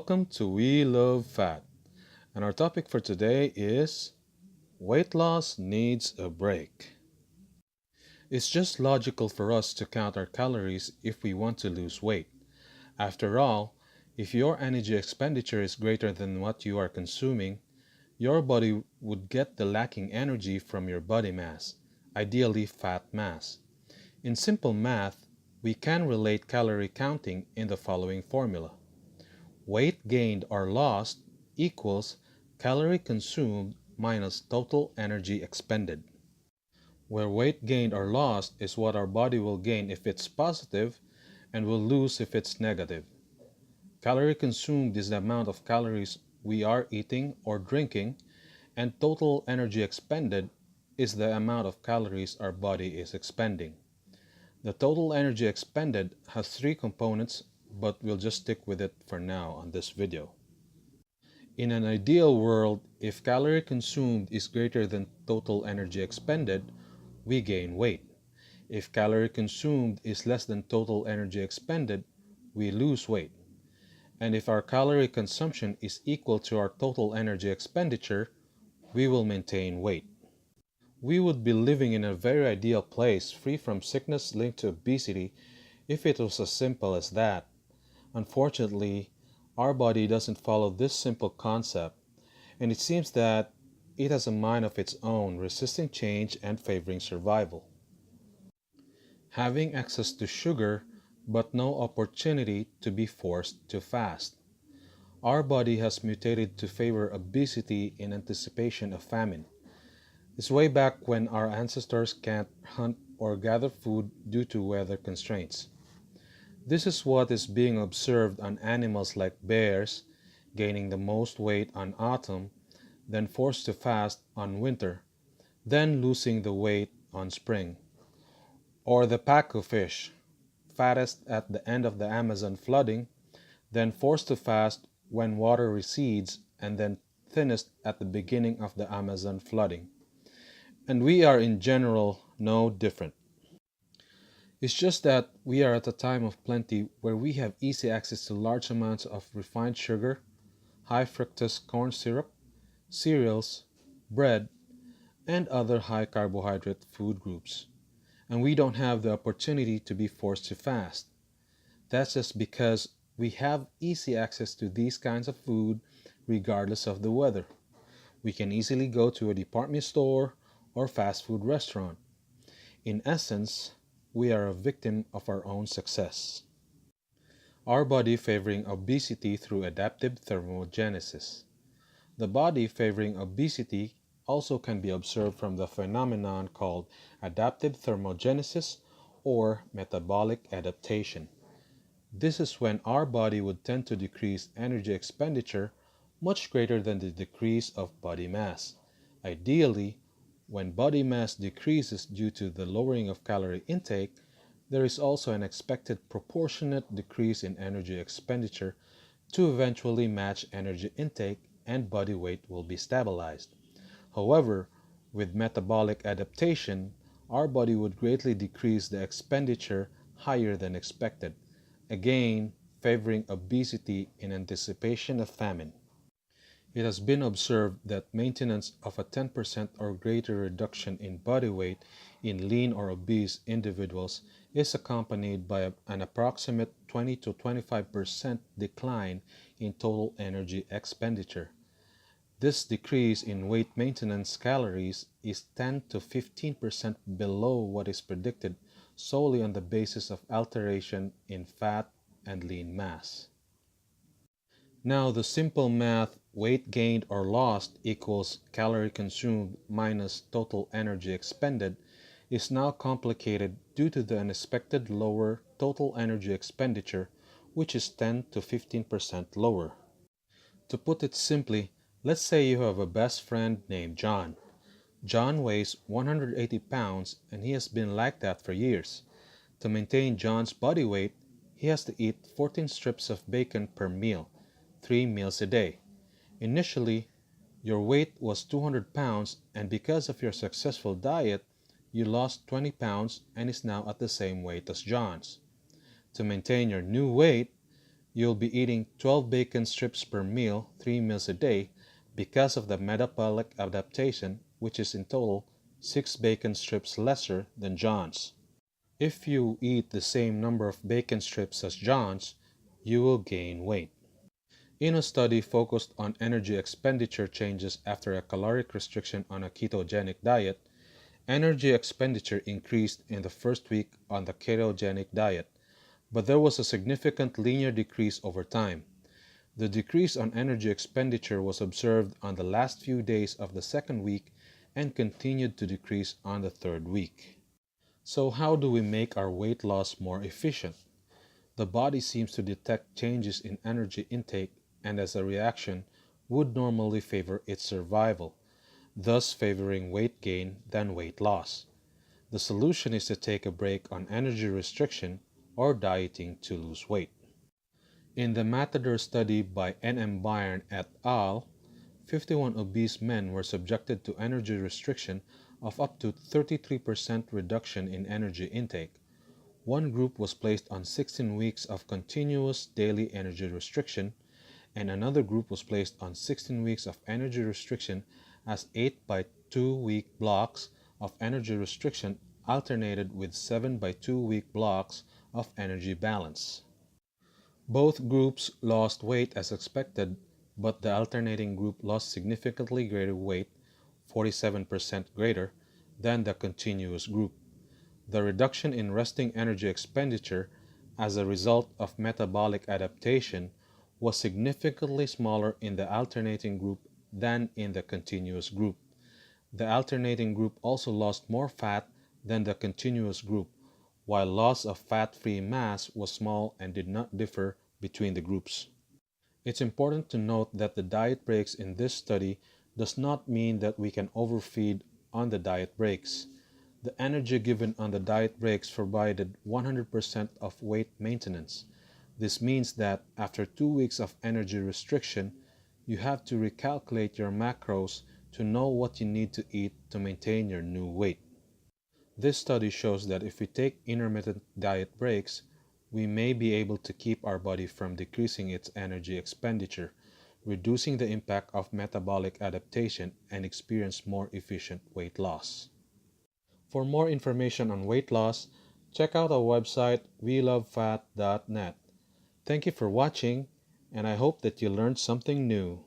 Welcome to We Love Fat, and our topic for today is weight loss needs a break. It's just logical for us to count our calories if we want to lose weight. After all, if your energy expenditure is greater than what you are consuming, your body would get the lacking energy from your body mass, ideally fat mass. In simple math, we can relate calorie counting in the following formula. Weight gained or lost equals calorie consumed minus total energy expended, where weight gained or lost is what our body will gain if it's positive and will lose if it's negative. Calorie consumed is the amount of calories we are eating or drinking, and total energy expended is the amount of calories our body is expending. The total energy expended has three components, but we'll just stick with it for now on this video. In an ideal world, if calorie consumed is greater than total energy expended, we gain weight. If calorie consumed is less than total energy expended, we lose weight. And if our calorie consumption is equal to our total energy expenditure, we will maintain weight. We would be living in a very ideal place, free from sickness linked to obesity, if it was as simple as that. Unfortunately, our body doesn't follow this simple concept, and it seems that it has a mind of its own, resisting change and favoring survival. Having access to sugar, but no opportunity to be forced to fast. Our body has mutated to favor obesity in anticipation of famine. It's way back when our ancestors can't hunt or gather food due to weather constraints. This is what is being observed on animals like bears, gaining the most weight on autumn, then forced to fast on winter, then losing the weight on spring. Or the pacu fish, fattest at the end of the Amazon flooding, then forced to fast when water recedes, and then thinnest at the beginning of the Amazon flooding. And we are in general no different. It's just that we are at a time of plenty where we have easy access to large amounts of refined sugar, high fructose corn syrup, cereals, bread, and other high carbohydrate food groups. And we don't have the opportunity to be forced to fast. That's just because we have easy access to these kinds of food regardless of the weather. We can easily go to a department store or fast food restaurant. In essence, we are a victim of our own success. Our body favoring obesity through adaptive thermogenesis. The body favoring obesity also can be observed from the phenomenon called adaptive thermogenesis or metabolic adaptation. This is when our body would tend to decrease energy expenditure much greater than the decrease of body mass. Ideally, when body mass decreases due to the lowering of calorie intake, there is also an expected proportionate decrease in energy expenditure to eventually match energy intake, and body weight will be stabilized. However, with metabolic adaptation, our body would greatly decrease the expenditure higher than expected, again favoring obesity in anticipation of famine. It has been observed that maintenance of a 10% or greater reduction in body weight in lean or obese individuals is accompanied by an approximate 20 to 25% decline in total energy expenditure. This decrease in weight maintenance calories is 10 to 15% below what is predicted solely on the basis of alteration in fat and lean mass. Now, the simple math weight gained or lost equals calorie consumed minus total energy expended is now complicated due to the unexpected lower total energy expenditure, which is 10 to 15% lower. To put it simply, let's say you have a best friend named John. John weighs 180 pounds and he has been like that for years. To maintain John's body weight, he has to eat 14 strips of bacon per meal, 3 meals a day. Initially, your weight was 200 pounds, and because of your successful diet, you lost 20 pounds and is now at the same weight as John's. To maintain your new weight, you'll be eating 12 bacon strips per meal, 3 meals a day, because of the metabolic adaptation, which is in total 6 bacon strips lesser than John's. If you eat the same number of bacon strips as John's, you will gain weight. In a study focused on energy expenditure changes after a caloric restriction on a ketogenic diet, energy expenditure increased in the first week on the ketogenic diet, but there was a significant linear decrease over time. The decrease on energy expenditure was observed on the last few days of the second week and continued to decrease on the third week. So how do we make our weight loss more efficient? The body seems to detect changes in energy intake and as a reaction would normally favor its survival, thus favoring weight gain than weight loss. The solution is to take a break on energy restriction or dieting to lose weight. In the Matador study by N.M. Byrne et al., 51 obese men were subjected to energy restriction of up to 33% reduction in energy intake. One group was placed on 16 weeks of continuous daily energy restriction, and another group was placed on 16 weeks of energy restriction as 8 by 2 week blocks of energy restriction alternated with 7 by 2 week blocks of energy balance. Both groups lost weight as expected, but the alternating group lost significantly greater weight, 47% greater, than the continuous group. The reduction in resting energy expenditure as a result of metabolic adaptation was significantly smaller in the alternating group than in the continuous group. The alternating group also lost more fat than the continuous group, while loss of fat-free mass was small and did not differ between the groups. It's important to note that the diet breaks in this study does not mean that we can overfeed on the diet breaks. The energy given on the diet breaks provided 100% of weight maintenance. This means that after 2 weeks of energy restriction, you have to recalculate your macros to know what you need to eat to maintain your new weight. This study shows that if we take intermittent diet breaks, we may be able to keep our body from decreasing its energy expenditure, reducing the impact of metabolic adaptation, and experience more efficient weight loss. For more information on weight loss, check out our website welovefat.net. Thank you for watching, and I hope that you learned something new.